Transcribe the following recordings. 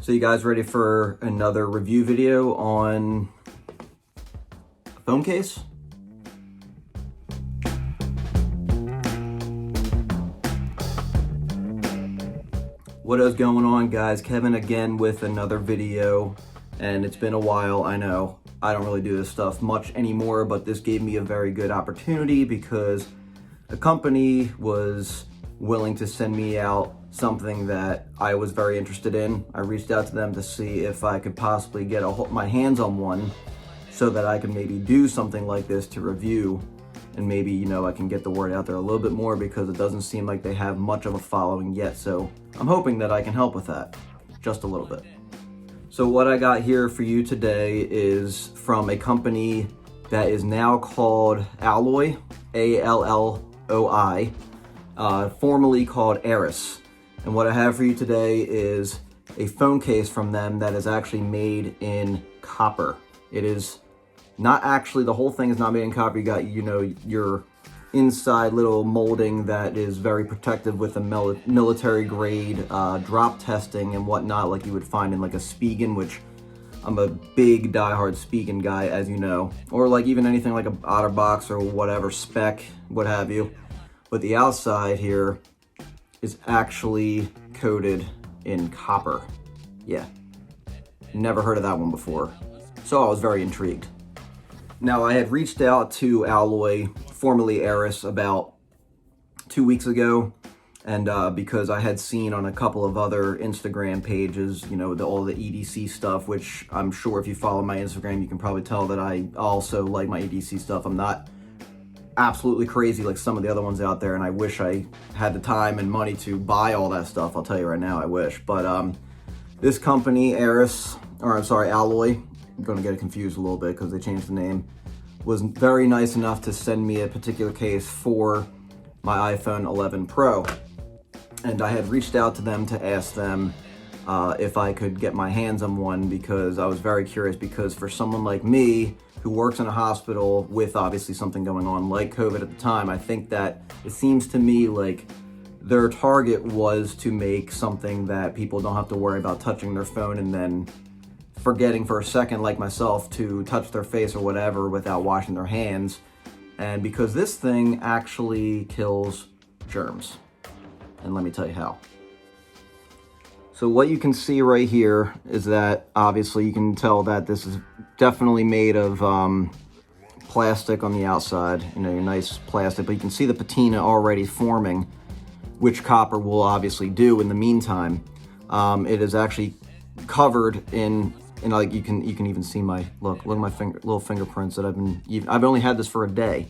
So you guys ready for another review video on a phone case? What is going on, guys? Kevin again with another video, and it's been a while. I know I don't really do this stuff much anymore, but this gave me a very good opportunity because a company was willing to send me out something that I was very interested in. I reached out to them to see if I could possibly get my hands on one so that I could maybe do something like this to review, and maybe, you know, I can get the word out there a little bit more because it doesn't seem like they have much of a following yet. So I'm hoping that I can help with that just a little bit. So what I got here for you today is from a company that is now called Alloi, A-L-L-O-I, formerly called Eris. And what I have for you today is a phone case from them that is actually made in copper. It is not actually, the whole thing is not made in copper. You got, you know, your inside little molding that is very protective with a military grade drop testing and whatnot, like you would find in like a Spigen, which I'm a big diehard Spigen guy, as you know, or like even anything like a OtterBox or whatever, Spec, what have you. But the outside here is actually coated in copper. Yeah, never heard of that one before. So I was very intrigued. Now, I had reached out to Alloi, formerly Eris, about 2 weeks ago, and because I had seen on a couple of other Instagram pages, you know, all the EDC stuff, which I'm sure if you follow my Instagram, you can probably tell that I also like my EDC stuff. I'm not absolutely crazy like some of the other ones out there, and I wish I had the time and money to buy all that stuff. I'll tell you right now, I wish. But this company, Alloi, I'm gonna get it confused a little bit because they changed the name, was very nice enough to send me a particular case for my iPhone 11 Pro. And I had reached out to them to ask them if I could get my hands on one, because I was very curious, because for someone like me who works in a hospital with obviously something going on like COVID at the time, I think that it seems to me like their target was to make something that people don't have to worry about touching their phone and then forgetting for a second, like myself, to touch their face or whatever without washing their hands. And because this thing actually kills germs. And let me tell you how. So what you can see right here is that obviously you can tell that this is definitely made of plastic on the outside, you know, your nice plastic, but you can see the patina already forming, which copper will obviously do in the meantime. It is actually covered in like you can even see my look at my little fingerprints that I've only had this for a day,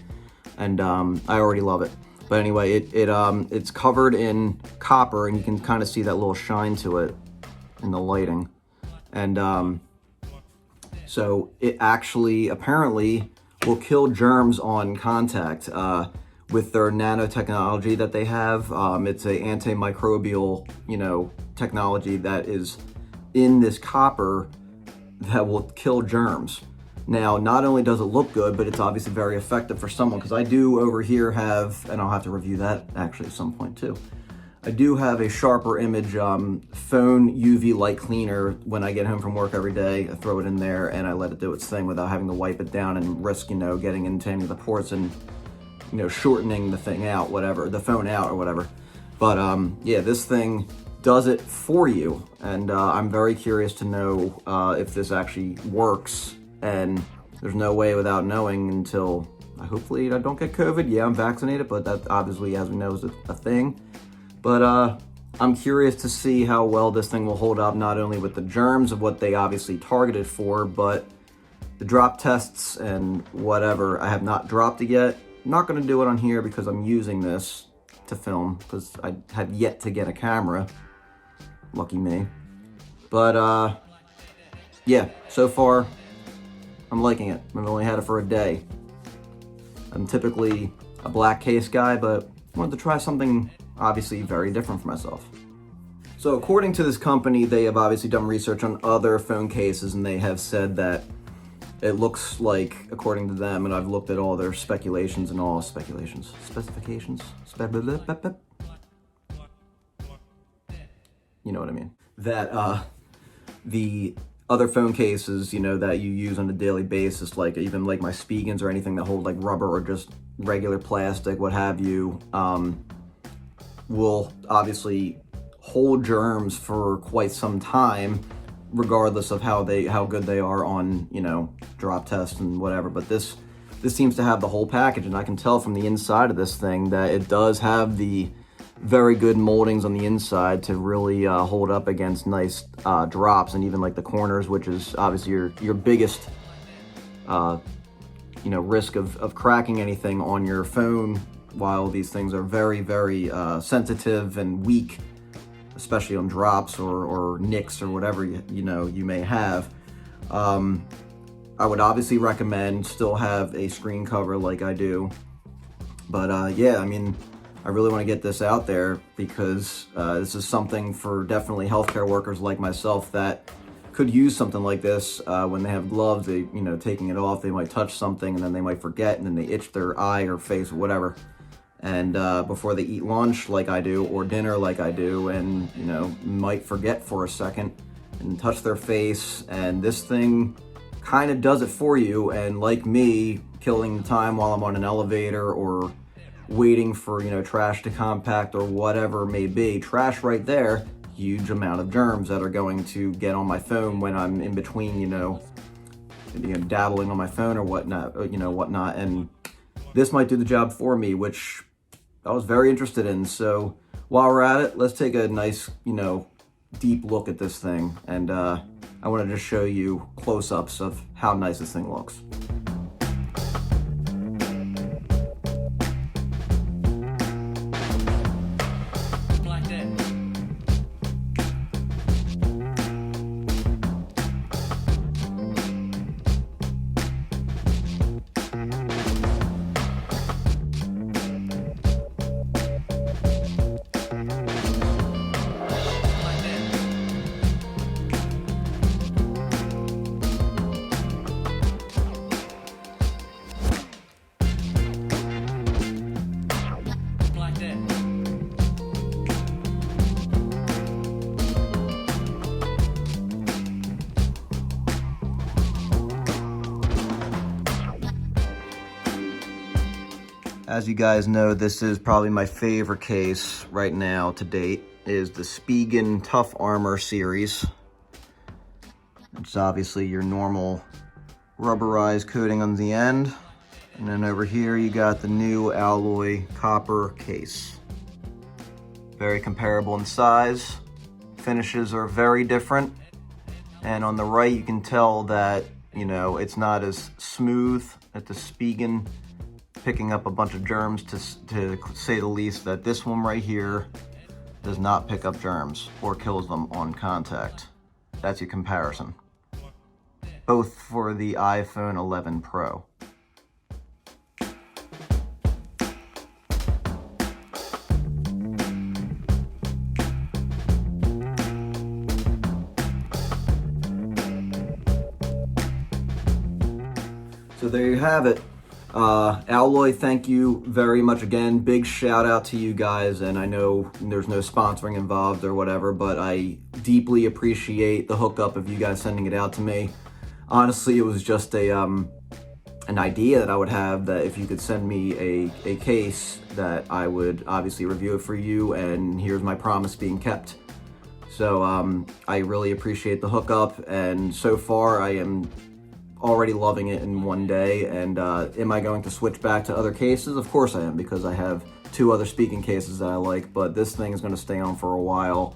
and I already love it. But anyway, it's covered in copper, and you can kind of see that little shine to it in the lighting. And so it actually apparently will kill germs on contact with their nanotechnology that they have. It's a anti-microbial, you know, technology that is in this copper that will kill germs. Now, not only does it look good, but it's obviously very effective for someone, because I do over here have, and I'll have to review that actually at some point too, I do have a sharper image phone UV light cleaner. When I get home from work every day, I throw it in there and I let it do its thing without having to wipe it down and risk, you know, getting into any of the ports and, you know, shortening the thing out, whatever, the phone out or whatever. But yeah, this thing does it for you, and I'm very curious to know if this actually works. And there's no way without knowing until hopefully I don't get COVID. Yeah, I'm vaccinated, but that obviously, as we know, is a thing. But I'm curious to see how well this thing will hold up, not only with the germs of what they obviously targeted for, but the drop tests and whatever. I have not dropped it yet. I'm not going to do it on here because I'm using this to film, because I have yet to get a camera. Lucky me. But yeah, so far I'm liking it. I've only had it for a day. I'm typically a black case guy, but I wanted to try something obviously very different for myself. So according to this company, they have obviously done research on other phone cases, and they have said that it looks like, according to them, and I've looked at all their specifications, you know what I mean, that the other phone cases, you know, that you use on a daily basis, like even like my Spigens or anything that hold like rubber or just regular plastic, what have you, will obviously hold germs for quite some time, regardless of how good they are on, you know, drop tests and whatever. But this seems to have the whole package, and I can tell from the inside of this thing that it does have the very good moldings on the inside to really hold up against nice drops, and even like the corners, which is obviously your biggest you know, risk of cracking anything on your phone, while these things are very, very sensitive and weak, especially on drops or nicks or whatever you know you may have. I would obviously recommend still have a screen cover like I do, but yeah, I mean, I really want to get this out there because this is something for definitely healthcare workers like myself that could use something like this when they have gloves. They, you know, taking it off, they might touch something and then they might forget, and then they itch their eye or face or whatever. And before they eat lunch like I do, or dinner like I do, and, you know, might forget for a second and touch their face, and this thing kind of does it for you. And like me, killing the time while I'm on an elevator or waiting for, you know, trash to compact or whatever it may be, trash right there, huge amount of germs that are going to get on my phone when I'm in between, you know, dabbling on my phone or whatnot, and this might do the job for me, which I was very interested in. So while we're at it, let's take a nice, you know, deep look at this thing, and I want to just show you close-ups of how nice this thing looks. As you guys know, this is probably my favorite case right now to date, is the Spigen Tough Armor series. It's obviously your normal rubberized coating on the end. And then over here you got the new Alloi copper case. Very comparable in size. Finishes are very different. And on the right you can tell that, you know, it's not as smooth at the Spigen, picking up a bunch of germs, to say the least. That this one right here does not pick up germs or kills them on contact. That's your comparison. Both for the iPhone 11 Pro. So there you have it. Alloi, thank you very much again. Big shout out to you guys, and I know there's no sponsoring involved or whatever, but I deeply appreciate the hookup of you guys sending it out to me. Honestly, it was just an idea that I would have, that if you could send me a case, that I would obviously review it for you, and here's my promise being kept. So I really appreciate the hookup, and so far I am already loving it in one day. And am I going to switch back to other cases? Of course I am, because I have 2 other Spigen cases that I like, but this thing is going to stay on for a while,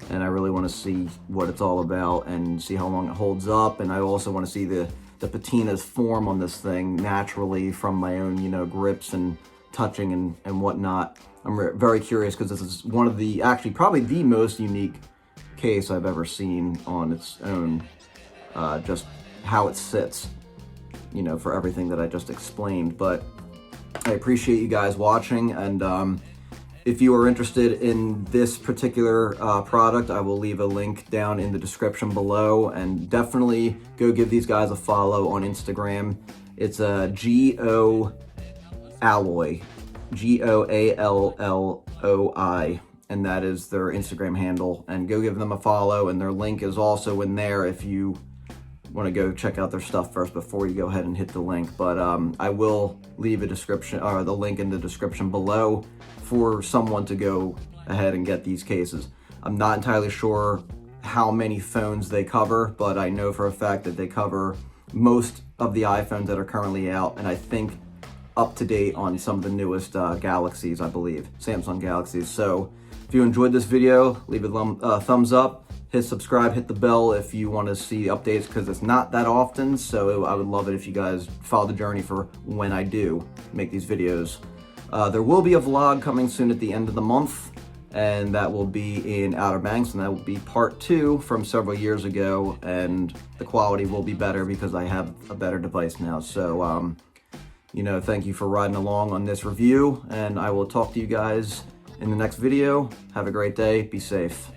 and I really want to see what it's all about and see how long it holds up. And I also want to see the patinas form on this thing naturally from my own, you know, grips and touching and whatnot. I'm very curious, because this is one of the, actually probably the most unique case I've ever seen on its own, just how it sits, you know, for everything that I just explained. But I appreciate you guys watching, and if you are interested in this particular product, I will leave a link down in the description below, and definitely go give these guys a follow on Instagram. It's a Alloi, Goalloi, and that is their Instagram handle. And go give them a follow, and their link is also in there if you want to go check out their stuff first before you go ahead and hit the link. But I will leave a description or the link in the description below for someone to go ahead and get these cases. I'm not entirely sure how many phones they cover, but I know for a fact that they cover most of the iPhones that are currently out, and I think up to date on some of the newest Galaxies, I believe, Samsung Galaxies. So if you enjoyed this video, leave a thumbs up, hit subscribe, hit the bell if you want to see updates, because it's not that often. So I would love it if you guys follow the journey for when I do make these videos. There will be a vlog coming soon at the end of the month, and that will be in Outer Banks, and that will be part 2 from several years ago, and the quality will be better because I have a better device now. So, thank you for riding along on this review, and I will talk to you guys in the next video. Have a great day. Be safe.